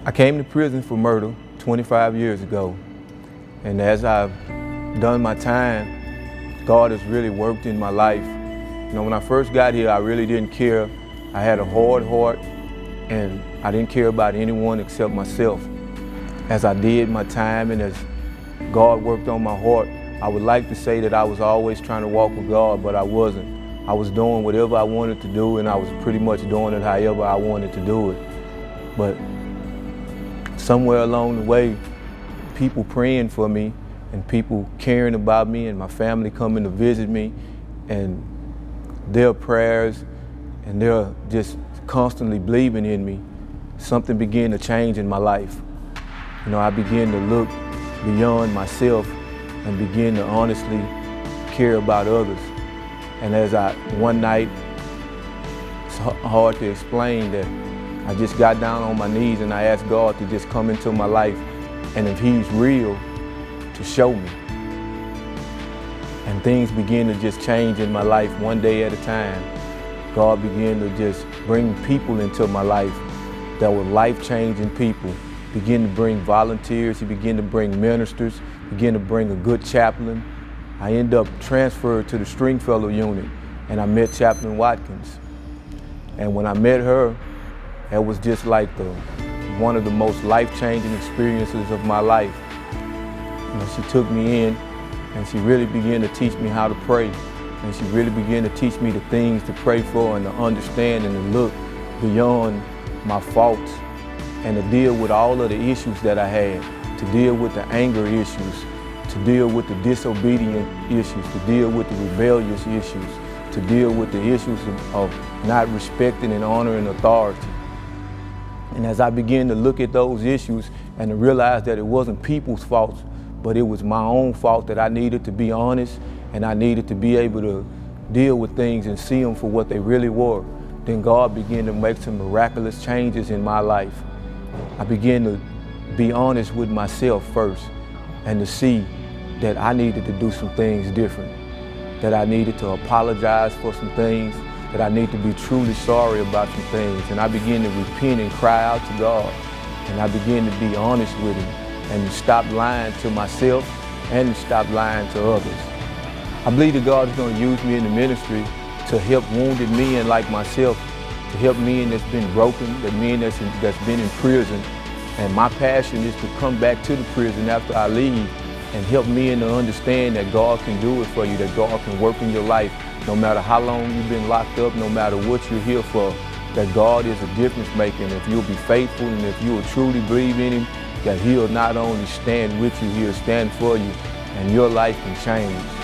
I came to prison for murder 25 years ago, and as I've done my time, God has really worked in my life. You know, when I first got here, I really didn't care. I had a hard heart, and I didn't care about anyone except myself. As I did my time and as God worked on my heart, I would like to say that I was always trying to walk with God, but I wasn't. I was doing whatever I wanted to do, and I was pretty much doing it however I wanted to do it. But somewhere along the way, people praying for me and people caring about me and my family coming to visit me, and their prayers and their just constantly believing in me, something began to change in my life. You know, I began to look beyond myself and begin to honestly care about others. And as one night, it's hard to explain that I just got down on my knees and I asked God to just come into my life, and if He's real, to show me. And things began to just change in my life one day at a time. God began to just bring people into my life that were life-changing people. Began to bring volunteers, He began to bring ministers, began to bring a good chaplain. I ended up transferred to the Stringfellow unit, and I met Chaplain Watkins. And when I met her, it was just like one of the most life-changing experiences of my life. You know, she took me in and she really began to teach me how to pray. And she really began to teach me the things to pray for and to understand and to look beyond my faults and to deal with all of the issues that I had, to deal with the anger issues, to deal with the disobedient issues, to deal with the rebellious issues, to deal with the issues of not respecting and honoring authority. And as I began to look at those issues and to realize that it wasn't people's faults, but it was my own fault, that I needed to be honest and I needed to be able to deal with things and see them for what they really were, then God began to make some miraculous changes in my life. I began to be honest with myself first and to see that I needed to do some things different, that I needed to apologize for some things, that I need to be truly sorry about some things. And I began to repent and cry out to God. And I began to be honest with Him and to stop lying to myself and to stop lying to others. I believe that God is going to use me in the ministry to help wounded men like myself, to help men that's been broken, the men that's been in prison. And my passion is to come back to the prison after I leave and help men to understand that God can do it for you, that God can work in your life, no matter how long you've been locked up, no matter what you're here for, that God is a difference maker. And if you'll be faithful and if you will truly believe in Him, that He'll not only stand with you, He'll stand for you, and your life can change.